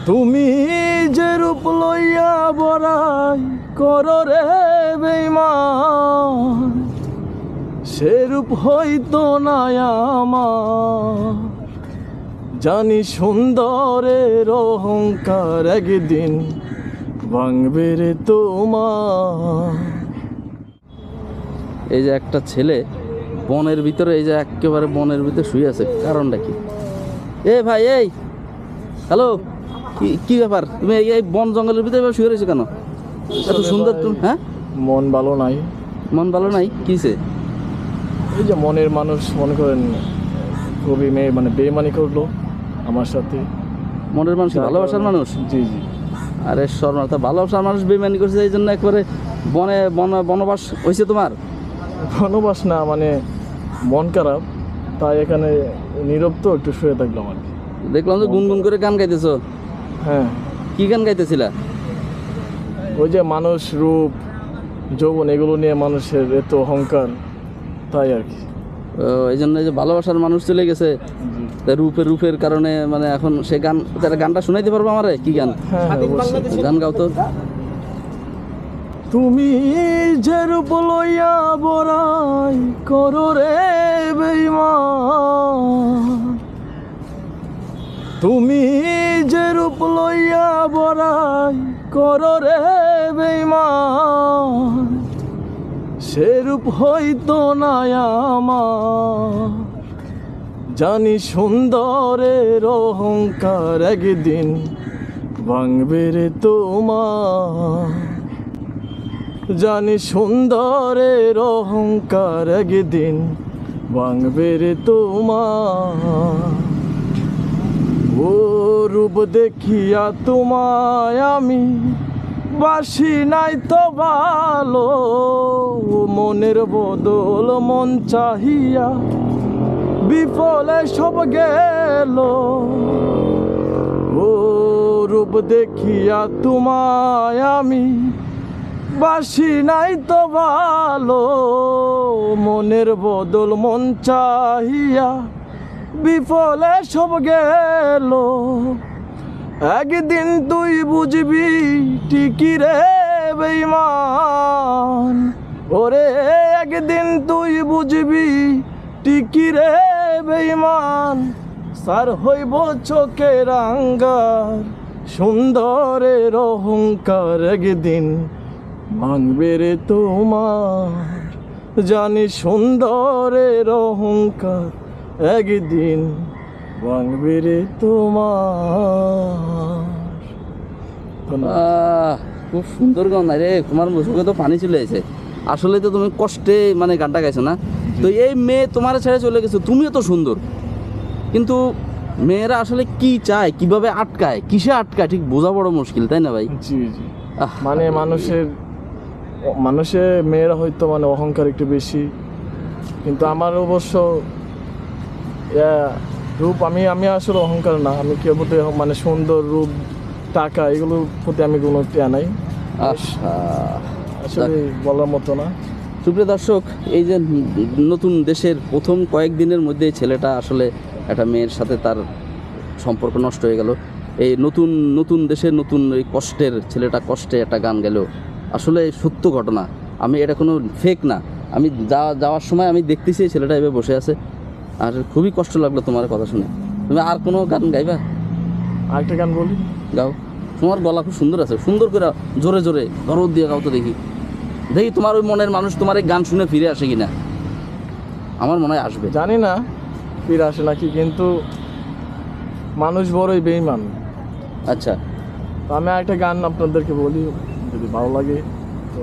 তুমি যে রূপ লইয়া বড়াই করো রে বেঈমান, সে রূপ হইতো না আমার। জানি সুন্দরের অহংকার একদিন ভাঙবে রে তোমার। এই যে একটা ছেলে বনের ভিতরে, এই যে একেবারে বনের ভিতরে শুয়ে আছে, কারণটা কি? এ ভাই, এই হ্যালো, কি কি ব্যাপার? তুমি এই বন জঙ্গলের ভিতরে শুয়ে রয়েছো কেন? এত সুন্দর তুমি। হ্যাঁ, মন ভালো নাই। মন ভালো নাই? কিসে? এই যে মনের মানুষ, মনে করেন খুবই মানে বেইমানি করলো আমার সাথে। মনের মানুষ ভালোবাসার মানুষ? জি জি। আরে শর্মা, তা ভালোবাসার মানুষ বেইমানি করছে, এই জন্য একবারে বনবাস হয়েছে তোমার? বনবাস না, মানে মন খারাপ, তাই এখানে নীরব তো একটু শুয়ে থাকলাম আর কি। দেখলাম যে গুনগুন করে গান গাইতেছো। হ্যাঁ। কি গান গাইতেছিলা? ওই যে মানুষ রূপ যৌবন এগুলো নিয়ে মানুষের এত অহংকার, তাই আর কি। এই জন্য যে ভালোবাসার মানুষ চলে গেছে, তা রূপের কারণে মানে এখন সে গান, তারা গানটা শোনাইতে পারবো আমারে? কি গান? হ্যাঁ অবশ্যই। গান গাও তো। তুমি যে রূপ লইয়া বড়াই করো রে বেঈমান, তুমি যে রূপ লইয়া বড়াই করো রে বেঈমান, সে রূপ হইতো না আমার। জানি সুন্দরের অহংকার একদিন ভাঙবে রে তোমার। জানি সুন্দরের অহংকার একদিন ভাঙবে রে তোমার। ও রূপ দেখিয়া তোমায় আমি বাসি নাই তো ভালো, মনের বদল মন চাহিয়া বিফলে সব গেল। ও রূপ দেখিয়া তোমায় আমি বাসি নাই তো ভালো, মনের বদল মন চাহিয়া বিফলে সব গেল। একদিন তুই বুঝবি ঠিকই রে বেঈমান, ওরে একদিন তুই বুঝবি ঠিকই রে বেঈমান। সার হইব চোখের আঙ্গার, সুন্দরের অহংকার একদিন ভাঙবে রে তোমার। জানি সুন্দরের অহংকার একদিন ভাঙবে রে তোমার। খুব সুন্দর গান রে, তোমার মুখে তো পানি চলে আসে। আসলে তো তুমি কষ্টে মানে গানটা গাইছো না? তো এই মেয়ে তোমার ছেড়ে চলে গেছে, তুমিও তো সুন্দর, কিন্তু মেয়েরা আসলে কি চায়, কিভাবে আটকায়, কিসে আটকায়, ঠিক বোঝা বড় মুশকিল, তাই না ভাই? জি জি। মানে মানুষের মেয়েরা হয়তো মানে অহংকার একটু বেশি, কিন্তু আমার অবশ্য রূপ, আমি আসলে অহংকার না, আমি কেউ প্রতি মানে সুন্দর রূপ টাকা এগুলোর প্রতি আমি কোনো টেয়া নাই। আসলে বলার মতো না। সুপ্রিয় দর্শক, এই যে নতুন দেশের প্রথম কয়েকদিনের মধ্যে ছেলেটা আসলে একটা মেয়ের সাথে তার সম্পর্ক নষ্ট হয়ে গেল। এই নতুন দেশের নতুন এই কষ্টের ছেলেটা কষ্টে একটা গান গেল, আসলে সত্য ঘটনা। আমি এটা কোনো ফেক না। আমি যাওয়ার সময় আমি দেখতেছি এই ছেলেটা এভাবে বসে আছে, আর খুবই কষ্ট লাগলো তোমার কথা শুনে। তুমি আর কোনো গান গাইবা? আরেকটা গান বলি, গাও। তোমার গলা খুব সুন্দর আছে, সুন্দর করে জোরে জোরে দরদ দিয়ে গাও তো দেখি। তোমার ওই মনের মানুষ তোমার এই গান শুনে ফিরে আসে কিনা। আমার মনে হয় আসবে, জানি না ফিরে আসে নাকি, কিন্তু মানুষ বড়ই বেঈমান। আচ্ছা, তো আমি একটা গান আপনাদেরকে বলি, যদি ভালো লাগে তো।